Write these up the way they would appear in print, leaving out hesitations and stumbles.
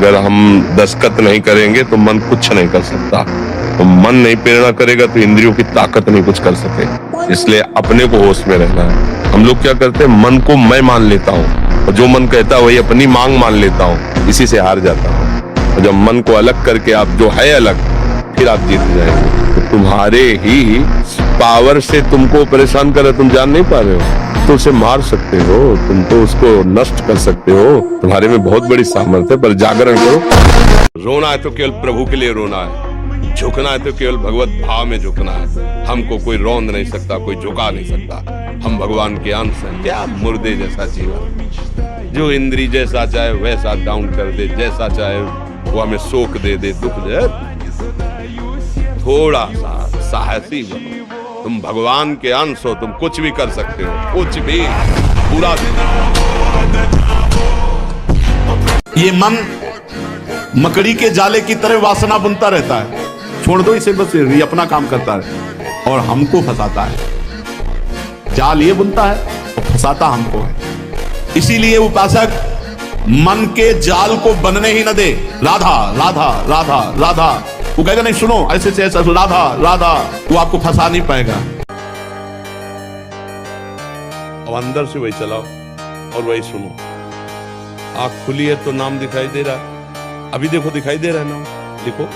अगर हम दस्तखत नहीं करेंगे तो मन कुछ नहीं कर सकता। तो मन नहीं प्रेरणा करेगा तो इंद्रियों की ताकत नहीं कुछ कर सके। इसलिए अपने को होश में रहना है। हम लोग क्या करते हैं, मन को मैं मान लेता हूँ और जो मन कहता है वही अपनी मांग मान लेता हूँ, इसी से हार जाता हूँ। और जब मन को अलग करके आप जो है अलग, फिर आप जीत जाएंगे। तो तुम्हारे ही पावर से तुमको परेशान करे, तुम जान नहीं पा रहे हो, तो उसे मार सकते हो, तुम तो उसको नष्ट कर सकते हो। तुम्हारे में बहुत बड़ी सामर्थ्य है, पर जागरण करो। रोना है तो केवल प्रभु के लिए रोना है, झुकना है तो केवल भगवत भाव में झुकना है। हमको कोई रौंद नहीं सकता, कोई झुका नहीं सकता। हम भगवान के अंश हैं। क्या मुर्दे जैसा जीवन, जो इंद्री जैसा चाहे वैसा डाउन कर दे, जैसा चाहे वो हमें शोक दे दे, दुख दे। थोड़ा सा साहसी बनो, तुम भगवान के अंश हो, तुम कुछ भी कर सकते हो, कुछ भी। पूरा ये मन मकड़ी के जाले की तरह वासना बुनता रहता है। छोड़ दो इसे, बस ये अपना काम करता है और हमको फंसाता है। जाल ये बुनता है और फंसाता हमको है। इसीलिए उपासक मन के जाल को बनने ही न दे। राधा राधा राधा राधा, वो कहेगा नहीं सुनो ऐसे से ऐसा, राधा राधा, वो आपको फंसा नहीं पाएगा। अब अंदर से वही चलाओ और वही सुनो। आंख खुली है तो नाम दिखाई दे रहा है। अभी देखो दिखाई दे रहा है नाम, लिखो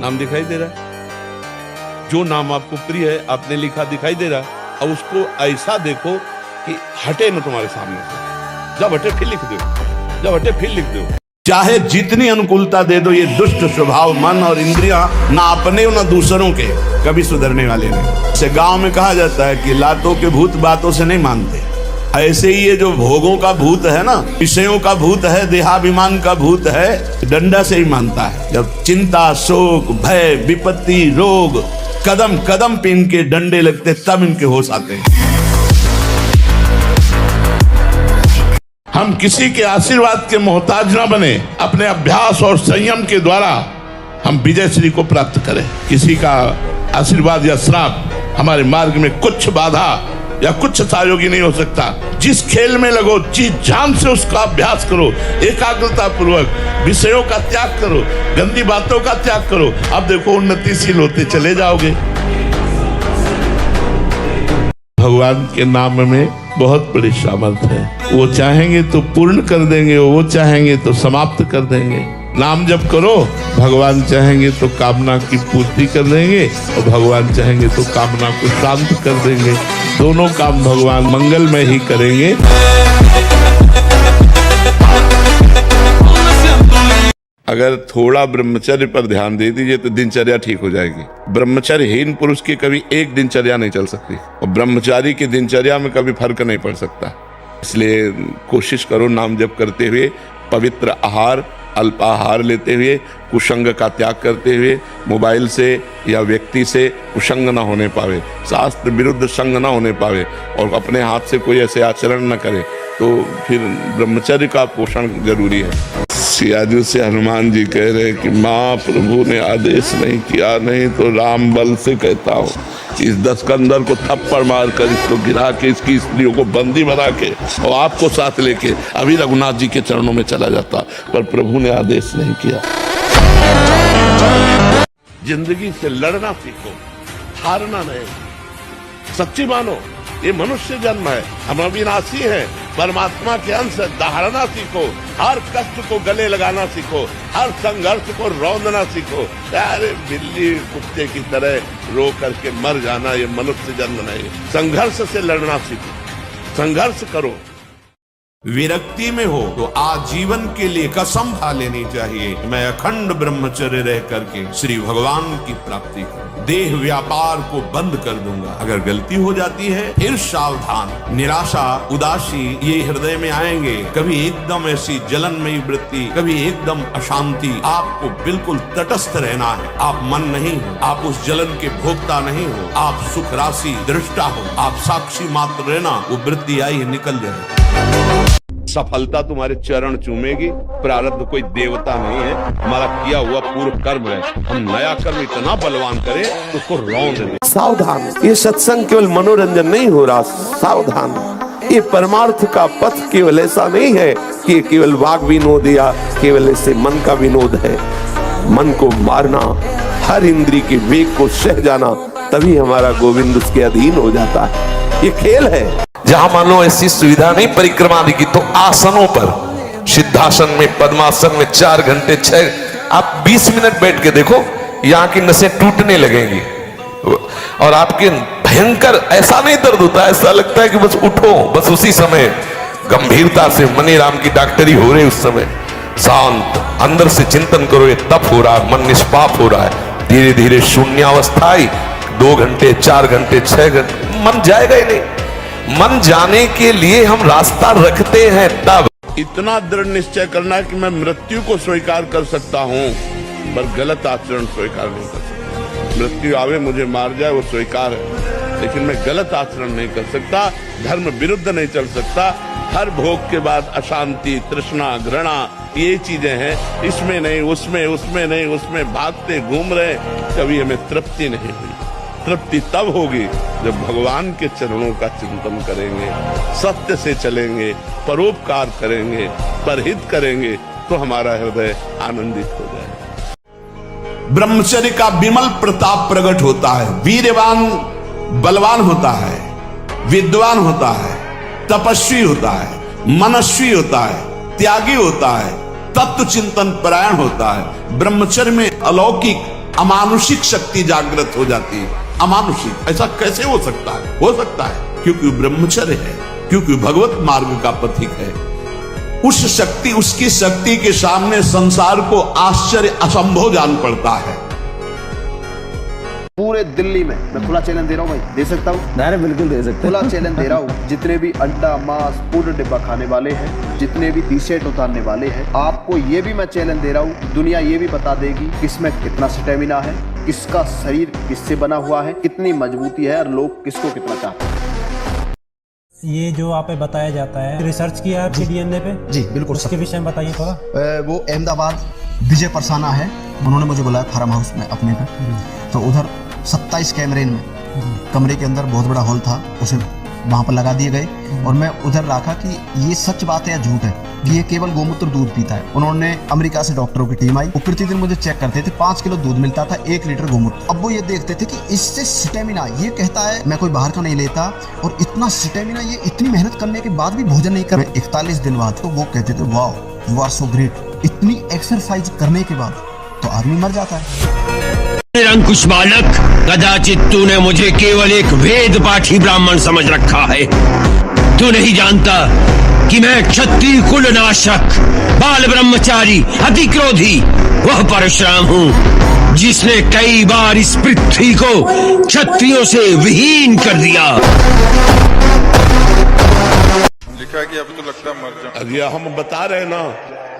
नाम दिखाई दे रहा है। जो नाम आपको प्रिय है आपने लिखा, दिखाई दे रहा है। अब उसको ऐसा देखो कि हटे ना तुम्हारे सामने से। जब हटे फिर लिख दो, जब हटे फिर लिख दो। चाहे जितनी अनुकूलता दे दो, ये दुष्ट स्वभाव मन और इंद्रियां ना अपने ना दूसरों के कभी सुधरने वाले नहीं। से गांव में कहा जाता है कि लातों के भूत बातों से नहीं मानते। ऐसे ही ये जो भोगों का भूत है ना, विषयों का भूत है, देहाभिमान का भूत है, डंडा से ही मानता है। जब चिंता, शोक, भय, विपत्ति, रोग कदम कदम पे इनके डंडे लगते, तब इनके होश आते हैं। हम किसी के आशीर्वाद के मोहताज ना बने। अपने अभ्यास और संयम के द्वारा हम विजय श्री को प्राप्त करें। किसी का आशीर्वाद या श्राप हमारे मार्ग में कुछ बाधा या कुछ सहयोगी नहीं हो सकता। जिस खेल में लगो, जी जान से उसका अभ्यास करो, एकाग्रता पूर्वक विषयों का त्याग करो, गंदी बातों का त्याग करो। अब देखो उन्नतिशील होते चले जाओगे। भगवान के नाम में बहुत बड़ी सामर्थ्य है। वो चाहेंगे तो पूर्ण कर देंगे, वो चाहेंगे तो समाप्त कर देंगे। नाम जप करो, भगवान चाहेंगे तो कामना की पूर्ति कर देंगे और भगवान चाहेंगे तो कामना को शांत कर देंगे। दोनों काम भगवान मंगल में ही करेंगे। अगर थोड़ा ब्रह्मचर्य पर ध्यान दे दीजिए तो दिनचर्या ठीक हो जाएगी। ब्रह्मचर्यहीन पुरुष की कभी एक दिनचर्या नहीं चल सकती और ब्रह्मचारी की दिनचर्या में कभी फर्क नहीं पड़ सकता। इसलिए कोशिश करो नाम जप करते हुए, पवित्र आहार, अल्पाहार लेते हुए, कुसंग का त्याग करते हुए, मोबाइल से या व्यक्ति से कुसंग न होने पावे, शास्त्र विरुद्ध संग न होने पावे और अपने हाथ से कोई ऐसे आचरण न करे, तो फिर ब्रह्मचर्य का पोषण जरूरी है। सियाजू से हनुमान जी कह रहे कि माँ प्रभु ने आदेश नहीं किया, नहीं तो राम बल से कहता हूँ इस दस्कंदर को थप्पड़ मारकर इसको गिरा के इसकी स्त्रियों को बंदी बना के और आपको साथ लेके अभी रघुनाथ जी के चरणों में चला जाता, पर प्रभु ने आदेश नहीं किया। जिंदगी से लड़ना सीखो, हारना नहीं। सच्ची मानो ये मनुष्य जन्म है, हम अविनाशी हैं, परमात्मा के अंश है। दहाड़ना सीखो, हर कष्ट को गले लगाना सीखो, हर संघर्ष को रौंदना सीखो। अरे बिल्ली कुत्ते की तरह रो करके मर जाना ये मनुष्य जन्म नहीं। संघर्ष से लड़ना सीखो, संघर्ष करो। विरक्ति में हो तो आजीवन के लिए कसम खा लेनी चाहिए, मैं अखंड ब्रह्मचर्य रह करके श्री भगवान की प्राप्ति करूं, देह व्यापार को बंद कर दूंगा। अगर गलती हो जाती है फिर सावधान। निराशा, उदासी ये हृदय में आएंगे। कभी एकदम ऐसी जलनमयी वृत्ति, कभी एकदम अशांति। आपको बिल्कुल तटस्थ रहना है। आप मन नहीं हो, आप उस जलन के भोक्ता नहीं हो, आप सुख राशि दृष्टा हो, आप साक्षी मात्र रहना। वो वृत्ति आई निकल जाए। सफलता तुम्हारे चरण चूमेगी। प्रारब्ध कोई देवता नहीं है, हमारा किया हुआ पूर्व कर्म है। हम नया कर्म इतना बलवान करें तो उसको रौंद दें। सावधान, ये सत्संग केवल मनोरंजन नहीं हो रहा, सावधान। ये परमार्थ का पथ केवल ऐसा नहीं है कि केवल वाग विनोद या केवल ऐसे मन का विनोद है। मन को मारना, हर इंद्री के वेग को सह जाना, तभी हमारा गोविंद उसके अधीन हो जाता है। ये खेल है। जहां मान लो ऐसी सुविधा नहीं परिक्रमा आदि की, तो आसनों पर, सिद्धासन में, पद्मासन में 4 घंटे 6, आप 20 मिनट बैठ के देखो, यहाँ की नसें टूटने लगेंगी और आपके भयंकर ऐसा नहीं दर्द होता, ऐसा लगता है कि बस उठो, बस उसी समय गंभीरता से मनीराम की डॉक्टरी हो रही, उस समय शांत अंदर से चिंतन करो, ये तप हो रहा है, मन निष्पाप हो रहा है, धीरे धीरे शून्यावस्था आई, 2 घंटे 4 घंटे 6 घंटे, मन जाएगा ही नहीं। मन जाने के लिए हम रास्ता रखते हैं तब। इतना दृढ़ निश्चय करना है कि मैं मृत्यु को स्वीकार कर सकता हूँ, पर गलत आचरण स्वीकार नहीं कर सकता। मृत्यु आवे मुझे मार जाए वो स्वीकार है, लेकिन मैं गलत आचरण नहीं कर सकता, धर्म विरुद्ध नहीं चल सकता। हर भोग के बाद अशांति, तृष्णा, घृणा, ये चीजें हैं, इसमें नहीं उसमें, उसमें नहीं उसमें भागते घूम रहे, कभी हमें तृप्ति नहीं हुई। तृप्ति तब होगी जब भगवान के चरणों का चिंतन करेंगे, सत्य से चलेंगे, परोपकार करेंगे, परहित करेंगे, तो हमारा हृदय आनंदित हो जाए। ब्रह्मचर्य का विमल प्रताप प्रकट होता है। वीरवान बलवान होता है, विद्वान होता है, तपस्वी होता है, मनस्वी होता है, त्यागी होता है, तत्व चिंतन परायण होता है। ब्रह्मचर्य में अलौकिक अमानुषिक शक्ति जागृत हो जाती है। अमानुषिक ऐसा कैसे हो सकता है? हो सकता है क्योंकि ब्रह्मचर्य है, क्योंकि भगवत मार्ग का पथिक है। उस शक्ति, उसकी शक्ति के सामने संसार को आश्चर्य असंभव जान पड़ता है। पूरे दिल्ली में मैं खुला चैलेंज दे रहा हूँ भाई, दे सकता हूँ? नहीं बिल्कुल दे सकते। खुला चैलेंज दे रहा हूँ, जितने भी अंडा, मांस, पूर्ण डिब्बा खाने वाले हैं, जितने भी टी शर्ट उतारने वाले हैं, आपको ये भी मैं चैलेंज दे रहा हूँ, दुनिया ये भी बता देगी किसमें कितना स्टेमिना है, किसका शरीर किससे बना हुआ है, कितनी मजबूती है और लोग किसको कितना चाहते हैं। ये जो आप पे बताया जाता है, रिसर्च किया है आपके डीएनए पे? जी बिल्कुल। उसके विषय में बताइए थोड़ा। वो अहमदाबाद विजय परसाना है, उन्होंने मुझे बुलाया फार्म हाउस में अपने पे, तो उधर 27 कैमरे में कमरे के अंदर बहुत बड़ा हॉल था, उसे वहाँ पर लगा दिए गए और मैं उधर रखा कि ये सच बात है या झूठ है कि ये केवल गोमूत्र दूध पीता है। उन्होंने अमेरिका से डॉक्टरों की टीम आई, वो प्रतिदिन मुझे चेक करते थे, 5 किलो दूध मिलता था, 1 लीटर गोमूत्र। अब वो ये देखते थे कि इससे स्टेमिना, ये कहता है मैं कोई बाहर का नहीं लेता और इतना स्टेमिना, ये इतनी मेहनत करने के बाद भी भोजन नहीं कर, 41 दिन बाद तो वो कहते थे wow you are so great. इतनी एक्सरसाइज करने के बाद तो आदमी मर जाता है। निरंकुश बालक, कदाचित तूने मुझे केवल एक वेद पाठी ब्राह्मण समझ रखा है। तू नहीं जानता कि मैं क्षत्रिय कुल नाशक, बाल ब्रह्मचारी, अति क्रोधी वह परशुराम हूँ जिसने कई बार इस पृथ्वी को क्षत्रियों से विहीन कर दिया। लिखा है कि अभी तो लगता है मर जाऊं। अभी हम बता रहे ना,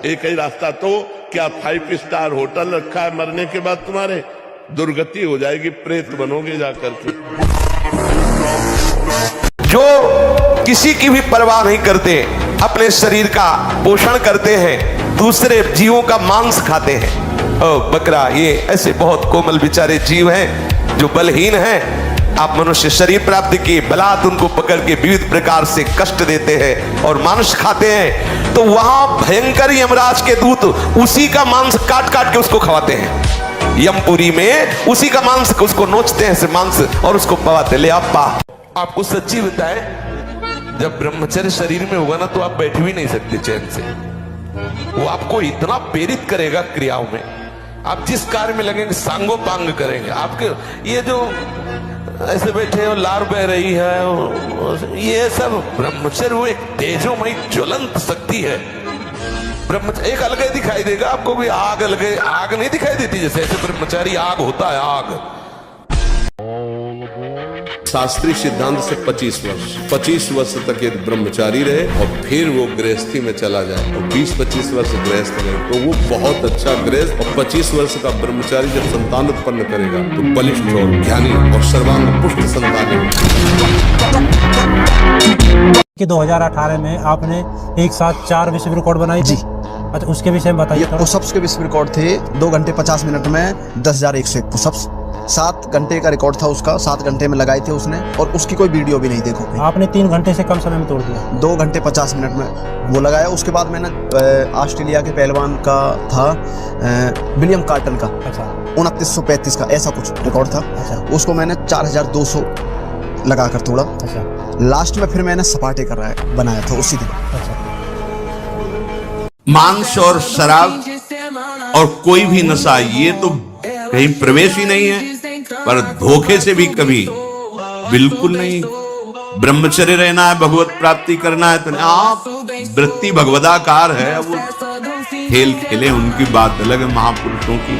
एक ही रास्ता, तो क्या 5 स्टार होटल रखा है, मरने के बाद तुम्हारे दुर्गति हो जाएगी, प्रेत बनोगे जाकर के। जो किसी की भी परवाह नहीं करते, अपने शरीर का पोषण करते हैं, दूसरे जीवों का मांस खाते हैं। ओ बकरा, ये ऐसे बहुत कोमल बेचारे जीव हैं जो बलहीन हैं। आप मनुष्य शरीर प्राप्त किए, बलात् उनको पकड़ के विविध प्रकार से कष्ट देते हैं और मांस खाते हैं, तो वहां भयंकर यमराज के दूत उसी का मांस काट काट के उसको खवाते हैं। यमपुरी में उसी का मांस उसको नोचते हैं, मांस, और उसको पवाते। ले आपको सच्ची बताए, जब ब्रह्मचर्य शरीर में होगा ना तो आप बैठ भी नहीं सकते चैन से। वो आपको इतना प्रेरित करेगा क्रियाओं में, आप जिस कार्य में लगेंगे सांगो पांग करेंगे। आपके ये जो ऐसे बैठे हो, लार बह रही है, ये सब ब्रह्मचर्य वो एक तेजोमयी ज्वलंत शक्ति है। ब्रह्मचर्य एक अलग दिखाई देगा आपको भी, आग अलग, आग नहीं दिखाई देती जैसे, ऐसे ब्रह्मचारी आग होता है, आग। शास्त्रीय सिद्धांत से 25 वर्ष तक ये ब्रह्मचारी रहे और फिर वो गृहस्थी में चला जाए और 20-25 वर्ष गृहस्थ रहे, तो वो बहुत अच्छा गृहस्थ। और 25 वर्ष का ब्रह्मचारी जब संतान उत्पन्न करेगा तो बलिष्ठ और ज्ञानी और सर्वांग पुष्ट संतान। कि 2018 में आपने एक साथ 4 विश्व रिकॉर्ड बनाई थी। अच्छा, उसके विषय में बताइए। पुशअप्स के विश्व रिकॉर्ड थे 2 घंटे 50 मिनट में 10,101 पुशअप्स। 7 घंटे का रिकॉर्ड था उसका, 7 घंटे में लगाए थे उसने, और उसकी कोई वीडियो भी नहीं देखो। आपने 3 घंटे से कम समय में तोड़ दिया। 2 घंटे 50 मिनट में वो लगाया। उसके बाद मैंने ऑस्ट्रेलिया के पहलवान का था विलियम कार्टन का, अच्छा 2935 का ऐसा कुछ रिकॉर्ड था। अच्छा। उसको मैंने 4200 लगा कर तोड़ा। अच्छा। लास्ट में फिर मैंने सपाटे कर रहा है बनाया था उसी दिन। अच्छा। मांस और शराब और कोई भी नशा ये तो कहीं प्रवेश ही नहीं है, पर धोखे से भी कभी बिल्कुल नहीं। ब्रह्मचर्य रहना है, भगवत प्राप्ति करना है, तो आप वृत्ति भगवदाकार है। वो खेल खेले उनकी बात अलग है, महापुरुषों की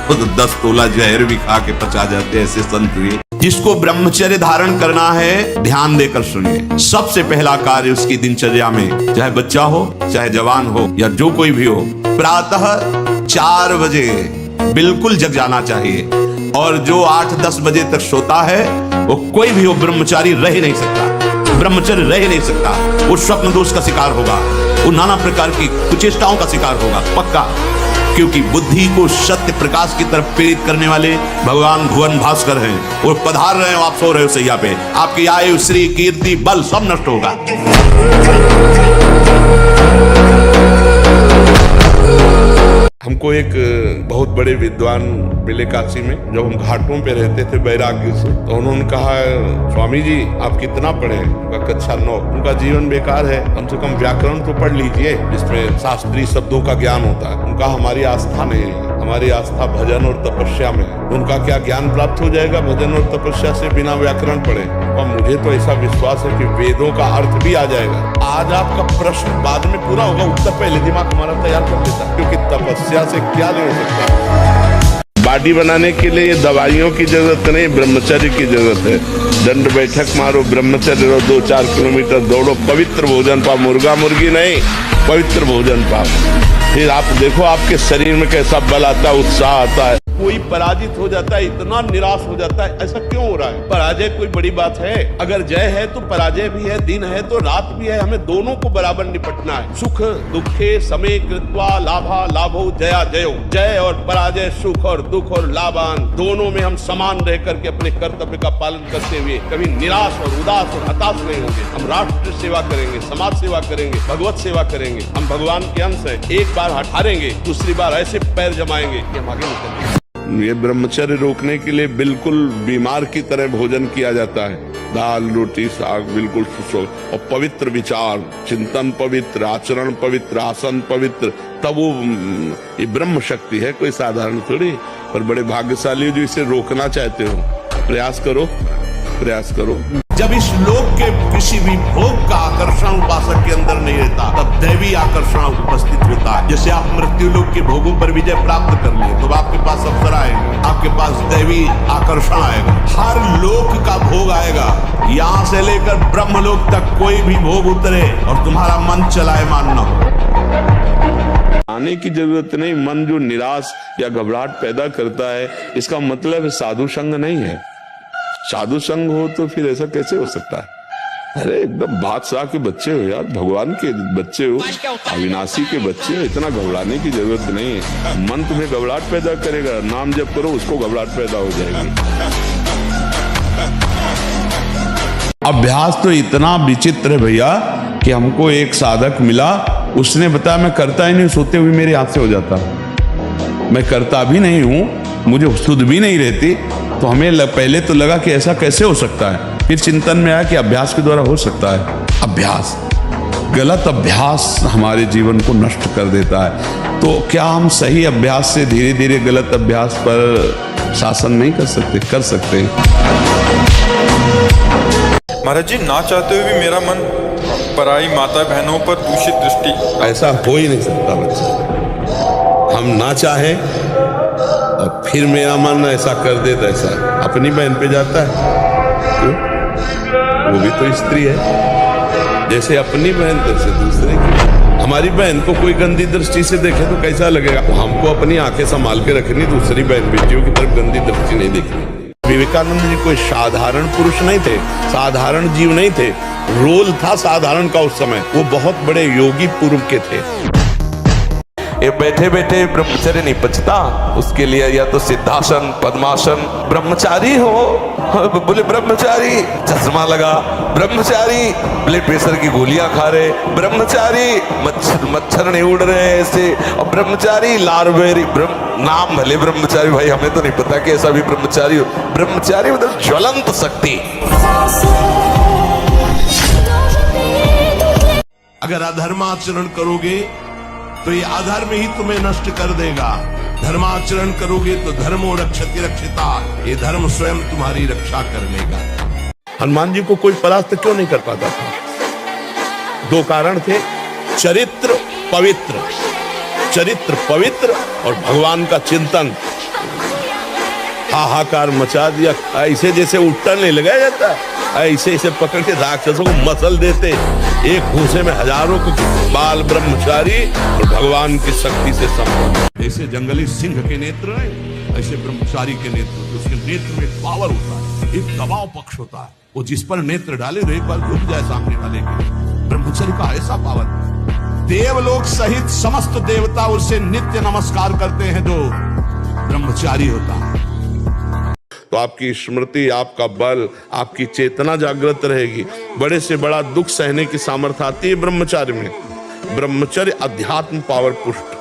वो तो 10 तोला जहर भी खा के पचा जाते ऐसे संत हुए। जिसको ब्रह्मचर्य धारण करना है, ध्यान देकर सुनिए। सबसे पहला कार्य उसकी दिनचर्या में, चाहे बच्चा हो चाहे जवान हो या जो कोई भी हो, प्रातः 4 बजे बिल्कुल जग जाना चाहिए। और जो 8-10 बजे तक सोता है वो कोई भी हो, ब्रह्मचारी रह ही नहीं सकता, ब्रह्मचर्य रह ही नहीं सकता। वो स्वप्न दोष का शिकार होगा, वो नाना प्रकार की कुचेष्टाओं का शिकार होगा पक्का। क्योंकि बुद्धि को सत्य प्रकाश की तरफ प्रेरित करने वाले भगवान भुवन भास्कर हैं। वो पधार रहे हो, आप सो रहे हो सैया पे, आपकी आयु श्री कीर्ति बल सब नष्ट होगा। हमको एक बहुत बड़े विद्वान मिले काशी में, जब हम घाटों पे रहते थे वैराग्य से, तो उन्होंने कहा स्वामी जी आप कितना पढ़े? कक्षा 9। उनका जीवन बेकार है, कम से कम व्याकरण तो पढ़ लीजिए जिसमें शास्त्रीय शब्दों का ज्ञान होता है। उनका हमारी आस्था नहीं है, हमारी आस्था भजन और तपस्या में है। उनका क्या ज्ञान प्राप्त हो जाएगा भजन और तपस्या से बिना व्याकरण पढ़े? और मुझे तो ऐसा विश्वास है कि वेदों का अर्थ भी आ जाएगा। आज आपका प्रश्न बाद में पूरा होगा, उत्तर पहले दिमाग हमारा तैयार कर देता है, क्योंकि तपस्या से क्या ले सकता है। बॉडी बनाने के लिए दवाइयों की जरूरत नहीं, ब्रह्मचर्य की जरूरत है। दंड बैठक मारो, ब्रह्मचर्य रहो, 2-4 किलोमीटर दौड़ो, पवित्र भोजन पाओ, मुर्गा मुर्गी नहीं, पवित्र भोजन पाओ। फिर आप देखो आपके शरीर में कैसा बल आता है, उत्साह आता है। कोई पराजित हो जाता है, इतना निराश हो जाता है, ऐसा क्यों हो रहा है? पराजय कोई बड़ी बात है? अगर जय है तो पराजय भी है, दिन है तो रात भी है, हमें दोनों को बराबर निपटना है। सुख दुखे समे कृत्वा लाभा लाभो जया जयो। जय और पराजय, सुख और दुख और लाभान, दोनों में हम समान रह करके अपने कर्तव्य का पालन करते हुए कभी निराश और उदास और हताश नहीं होंगे। हम राष्ट्र सेवा करेंगे, समाज सेवा करेंगे, भगवत सेवा करेंगे। हम भगवान के अंश हैं। एक बार हारेंगे, दूसरी बार ऐसे पैर जमाएंगे कि हम आगे निकलेंगे। ये ब्रह्मचर्य रोकने के लिए बिल्कुल बीमार की तरह भोजन किया जाता है, दाल रोटी साग बिल्कुल और पवित्र विचार, चिंतन पवित्र, आचरण पवित्र, आसन पवित्र, तब वो ये ब्रह्म शक्ति है, कोई साधारण थोड़ी। पर बड़े भाग्यशाली जो इसे रोकना चाहते हो, प्रयास करो, प्रयास करो। जब इस लोक के किसी भी भोग का आकर्षण उपासक के अंदर नहीं रहता, तब दैवी आकर्षण उपस्थित होता है। जैसे आप मृत्यु लोक के भोगों पर विजय प्राप्त कर लिए, तो आपके पास अवसर आएगा, आपके पास दैवी आकर्षण आएगा, हर लोक का भोग आएगा। यहाँ से लेकर ब्रह्मलोक तक कोई भी भोग उतरे और तुम्हारा मन चलायमान न हो। आने की जरूरत नहीं। मन जो निराश या घबराहट पैदा करता है, इसका मतलब साधु संग नहीं है। साधु संग हो तो फिर ऐसा कैसे हो सकता है? अरे एकदम बादशाह के बच्चे हो यार, भगवान के बच्चे हो, अविनाशी के बच्चे हो, इतना घबराने की जरूरत नहीं है। मन तुम्हें घबराहट पैदा करेगा, नाम जप करो उसको घबराहट पैदा हो जाएगी। अभ्यास तो इतना विचित्र है भैया कि हमको एक साधक मिला, उसने बताया मैं करता ही नहीं, सोते हुए मेरे हाथ से हो जाता, मैं करता भी नहीं हूं, मुझे सुध भी नहीं रहती। तो हमें पहले तो लगा कि ऐसा कैसे हो सकता है, फिर चिंतन में आया कि अभ्यास के द्वारा हो सकता है। अभ्यास, गलत अभ्यास हमारे जीवन को नष्ट कर देता है। तो क्या हम सही अभ्यास से धीरे धीरे गलत अभ्यास पर शासन नहीं कर सकते? कर सकते। महाराज जी, ना चाहते हुए भी मेरा मन पराई माता बहनों पर दूषित दृष्टि। ऐसा हो ही नहीं सकता बच्चा। हम ना चाहे और फिर मेरा मन ऐसा कर देता, ऐसा अपनी बहन पे जाता है, वो भी तो स्त्री है, जैसे अपनी बहन तैसे दूसरे की। हमारी बहन को कोई गंदी दृष्टि से देखे तो कैसा लगेगा? हमको अपनी आंखें संभाल के रखनी, दूसरी बहन बेटियों की तरफ गंदी दृष्टि नहीं देखनी। विवेकानंद जी कोई साधारण पुरुष नहीं थे, साधारण जीव नहीं थे, रोल था साधारण का उस समय। वो बहुत बड़े योगी पूर्व के थे। ये बैठे बैठे ब्रह्मचर्य नहीं पचता, उसके लिए या तो सिद्धासन पद्मासन। ब्रह्मचारी हो बोले ब्रह्मचारी चश्मा लगा, ब्रह्मचारी ब्लड प्रेशर की गोलियां खा रहे, ब्रह्मचारी मच्छर नहीं उड़ रहे ऐसे, और ब्रह्मचारी लारवेरी नाम भले ब्रह्मचारी, भाई हमें तो नहीं पता कि ऐसा भी ब्रह्मचारी हो। ब्रह्मचारी मतलब ज्वलंत शक्ति। अगर अधर्माचरण करोगे तो ये अधर्म ही तुम्हें नष्ट कर देगा, धर्माचरण करोगे तो धर्मो रक्षति रक्षिता, ये धर्म स्वयं तुम्हारी रक्षा कर लेगा। हनुमान जी को कोई परास्त क्यों नहीं कर पाता था? दो कारण थे, चरित्र पवित्र और भगवान का चिंतन। हाहाकार मचा दिया, ऐसे जैसे उट्टा नहीं लगाया जाता, ऐसे पकड़ के राक्षसों को मसल देते, एक घूसे में हजारों को। बाल ब्रह्मचारी और भगवान की शक्ति से संपन्न। ऐसे जंगली सिंह के नेत्र नहीं, ऐसे ब्रह्मचारी के नेत्र, उसके नेत्र में एक पावर होता है, एक दबाव पक्ष होता है, वो जिस पर नेत्र डाले तो एक बार रुक जाए सामने वाले के। ब्रह्मचर्य का ऐसा पावर, देवलोक सहित समस्त देवता उससे नित्य नमस्कार करते हैं जो ब्रह्मचारी होता है। तो आपकी स्मृति, आपका बल, आपकी चेतना जागृत रहेगी। बड़े से बड़ा दुख सहने की सामर्थ्य आती है ब्रह्मचर्य में। ब्रह्मचर्य अध्यात्म पावर पुष्ट,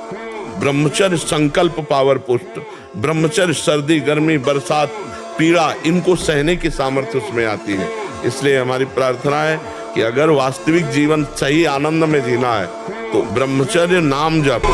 ब्रह्मचर्य संकल्प पावर पुष्ट, ब्रह्मचर्य सर्दी गर्मी बरसात पीड़ा इनको सहने की सामर्थ्य उसमें आती है। इसलिए हमारी प्रार्थना है कि अगर वास्तविक जीवन सही आनंद में जीना है तो ब्रह्मचर्य नाम जप,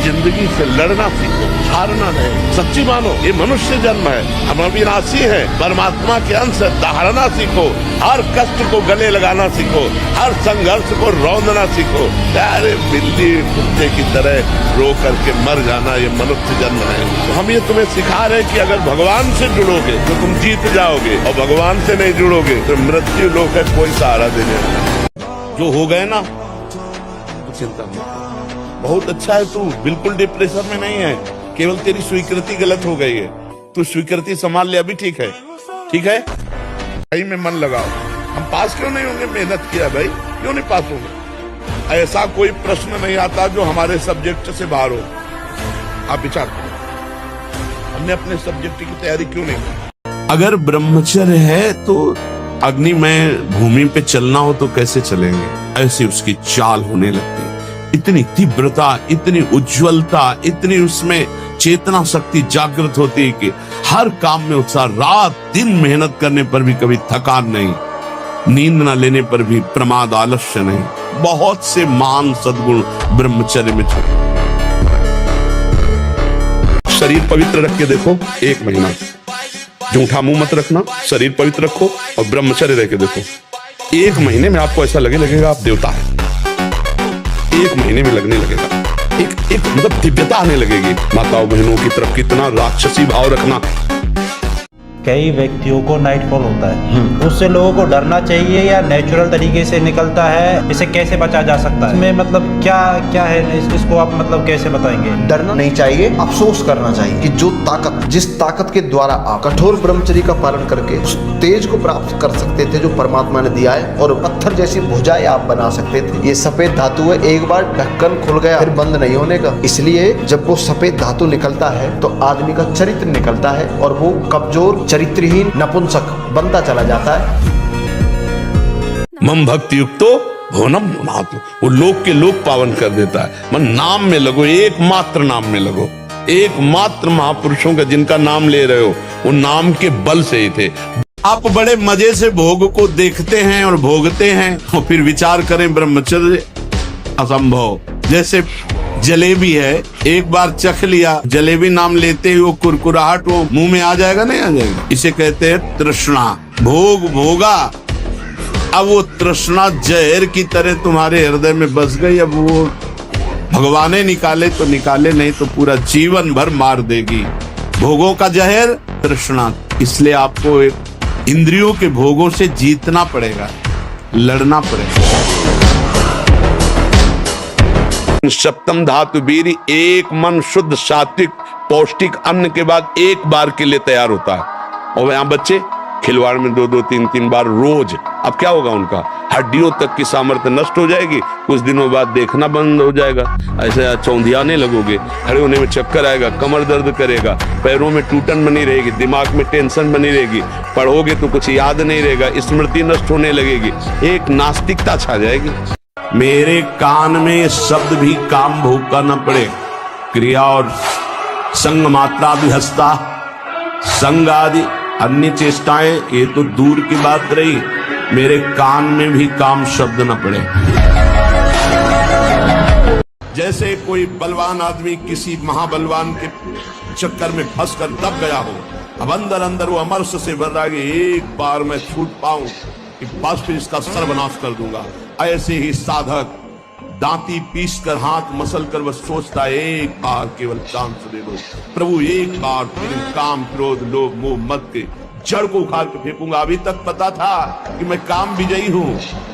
जिंदगी से लड़ना सीखो, हारना नहीं। सच्ची मानो ये मनुष्य जन्म है, हम अविनाशी हैं, परमात्मा के अंश है। धारणा सीखो, हर कष्ट को गले लगाना सीखो, हर संघर्ष को रौंदना सीखो। अरे बिल्ली कुत्ते की तरह रो करके मर जाना ये मनुष्य जन्म है। तो हम ये तुम्हें सिखा रहे कि अगर भगवान से जुड़ोगे तो तुम जीत जाओगे, और भगवान से नहीं जुड़ोगे तो मृत्यु लोक है, कोई सहारा देने वाला। जो हो गए ना तो चिंता मत, बहुत अच्छा है, तू बिल्कुल डिप्रेशन में नहीं है, केवल तेरी स्वीकृति गलत हो गई है। तू स्वीकृति संभाल ले, अभी ठीक है, ठीक है। भाई में मन लगाओ, हम पास क्यों नहीं होंगे? मेहनत किया भाई, क्यों नहीं पास होंगे? ऐसा कोई प्रश्न नहीं आता जो हमारे सब्जेक्ट से बाहर हो। आप विचार करो, हमने अपने सब्जेक्ट की तैयारी क्यों नहीं की? अगर ब्रह्मचर्य है तो अग्निमय भूमि पे चलना हो तो कैसे चलेंगे? ऐसी उसकी चाल होने लगती है। इतनी तीव्रता, इतनी उज्ज्वलता, इतनी उसमें चेतना शक्ति जागृत होती है कि हर काम में उत्साह, रात दिन मेहनत करने पर भी कभी थकान नहीं, नींद न लेने पर भी प्रमाद आलस्य नहीं। बहुत से महान सद्गुण ब्रह्मचर्य में छुपे। शरीर पवित्र रख के देखो, 1 महीना जूठा मुंह मत रखना, शरीर पवित्र रखो और ब्रह्मचर्य रह के देखो। 1 महीने में आपको ऐसा लगेगा आप देवता है। 1 महीने में लगने लगेगा, एक मतलब दिव्यता आने लगेगी। माताओं बहनों की तरफ कितना राक्षसी भाव रखना। कई व्यक्तियों को नाइटफॉल होता है, उससे लोगों को डरना चाहिए या नेचुरल तरीके से निकलता है? इसे कैसे बचा जा सकता है? इसमें मतलब क्या क्या है, इसको आप मतलब कैसे बताएंगे? डरना नहीं चाहिए, अफसोस करना चाहिए कि जो ताकत, जिस ताकत के द्वारा आप कठोर ब्रह्मचर्य का पालन करके उस तेज को प्राप्त कर सकते थे जो परमात्मा ने दिया है, और पत्थर जैसी भुजाएं आप बना सकते थे। ये सफेद धातु है, एक बार ढक्कन खुल गया फिर बंद नहीं होने का। इसलिए जब वो सफेद धातु निकलता है तो आदमी का चरित्र निकलता है और वो कमजोर चरित्रहीन नपुंसक बनता चला जाता है। मम भक्ति युक्तो भुवनम भुनातु, वो लोक के लोक पावन कर देता है। मन नाम में लगो, एकमात्र नाम में लगो। एकमात्र महापुरुषों का जिनका नाम ले रहे हो वो नाम के बल से ही थे। आप बड़े मजे से भोग को देखते हैं और भोगते हैं और फिर विचार करें ब्रह्मचर्य असंभव। जैसे जलेबी है, एक बार चख लिया, जलेबी नाम लेते ही वो कुरकुराहट वो मुंह में आ जाएगा, नहीं आ जाएगा? इसे कहते हैं तृष्णा। भोग भोगा, अब वो तृष्णा जहर की तरह तुम्हारे हृदय में बस गई। अब वो भगवान निकाले तो निकाले, नहीं तो पूरा जीवन भर मार देगी। भोगों का जहर तृष्णा। इसलिए आपको एक इंद्रियों के भोगों से जीतना पड़ेगा, लड़ना पड़ेगा। सप्तम धातु वीर्य, एक मन शुद्ध सात्विक पौष्टिक अन्न के बाद एक बार के लिए तैयार होता है। और यहाँ बच्चे खिलवाड़ में 2-2, 3-3 बार रोज, अब क्या होगा उनका? हड्डियों तक की सामर्थ्य नष्ट हो जाएगी, कुछ दिनों बाद देखना बंद हो जाएगा, ऐसे चौंधियाने लगोगे, खड़े होने में चक्कर आएगा, कमर दर्द करेगा, पैरों में टूटन बनी रहेगी, दिमाग में टेंशन बनी रहेगी, पढ़ोगे तो कुछ याद नहीं रहेगा, स्मृति नष्ट होने लगेगी, एक नास्तिकता छा जाएगी। मेरे कान में ये शब्द भी काम भोग का न पड़े, क्रिया और संग मात्रा भी हंसता, संग आदि अन्य चेष्टाएं ये तो दूर की बात रही, मेरे कान में भी काम शब्द न पड़े। जैसे कोई बलवान आदमी किसी महाबलवान के चक्कर में फंस कर दब गया हो, अब अंदर अंदर वो अमरस से भर रहा है, एक बार मैं छूट पाऊं कि बस फिर इसका सर्वनाश कर दूंगा। ऐसे ही साधक दांती पीस कर हाथ मसल कर बस सोचता है, एक बार केवल चांस दे दो प्रभु, एक बार फिर काम क्रोध लोभ मोह मत के जड़ को उखाड़ के फेंकूंगा। अभी तक पता था कि मैं काम विजयी हूं,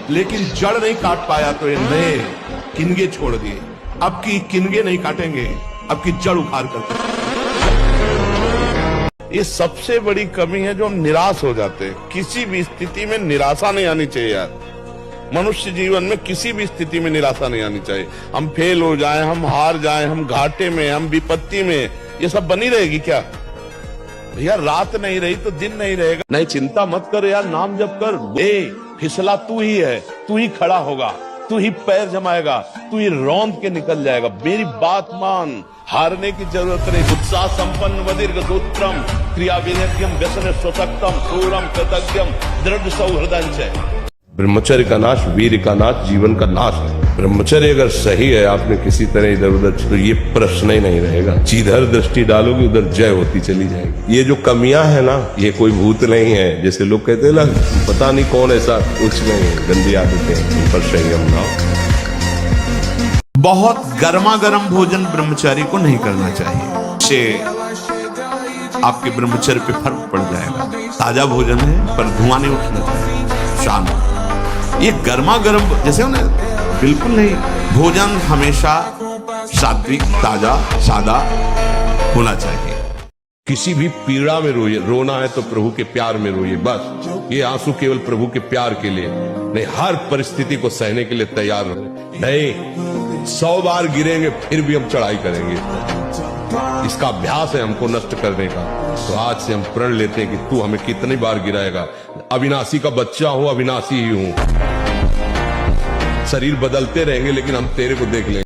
लेकिन जड़ नहीं काट पाया तो ये नए किनगे छोड़ दिए। अब की किनगे नहीं काटेंगे, अब की जड़ उखाड़ कर। ये सबसे बड़ी कमी है जो हम निराश हो जाते हैं। किसी भी स्थिति में निराशा नहीं आनी चाहिए यार। मनुष्य जीवन में किसी भी स्थिति में निराशा नहीं आनी चाहिए। हम फेल हो जाएं, हम हार जाएं, हम घाटे में, हम विपत्ति में, ये सब बनी रहेगी क्या भैया? रात नहीं रही तो दिन नहीं रहेगा। नहीं, चिंता मत कर यार, नाम जप कर। फिसला तू ही है, तू ही खड़ा होगा, तू ही पैर जमाएगा, तू ही रौंद के निकल जाएगा। मेरी बात मान, हारने की जरूरत नहीं। उत्साह संपन्न वदीर्घ सूत्रम क्रिया विनित्यम व्यसन स्वशक्तम सूरम कृतज्ञम दृढ़ सौहृदंच। ब्रह्मचर्य का नाश वीर का नाश, जीवन का नाश है। ब्रह्मचर्य अगर सही है, आपने किसी तरह इधर उधर, तो ये प्रश्न ही नहीं रहेगा। जिधर दृष्टि डालोगे उधर जय होती चली जाएगी। ये जो कमियां है ना, ये कोई भूत नहीं है। जैसे लोग कहते हैं ना, पता नहीं कौन ऐसा, कुछ नहीं, गंदी आदतें, उन पर संयम लाओ। बहुत गर्मा गर्म भोजन ब्रह्मचारी को नहीं करना चाहिए, इससे आपके ब्रह्मचर्य पे फर्क पड़ जाएगा। ताजा भोजन है पर धुआं नहीं उठना चाहिए, शांत। ये गर्मा गर्म जैसे ना, बिल्कुल नहीं। भोजन हमेशा सात्विक, ताजा, सादा होना चाहिए। किसी भी पीड़ा में रोइए, रोना है तो प्रभु के प्यार में रोइए, बस। ये आंसू केवल प्रभु के प्यार के लिए नहीं, हर परिस्थिति को सहने के लिए तैयार रहो। नहीं, 100 बार गिरेंगे फिर भी हम चढ़ाई करेंगे। इसका अभ्यास है हमको नष्ट करने का। तो आज से हम प्रण लेते हैं कि तू हमें कितनी बार गिराएगा। अविनाशी का बच्चा हूं, अविनाशी ही हूं। शरीर बदलते रहेंगे लेकिन हम तेरे को देख लेंगे।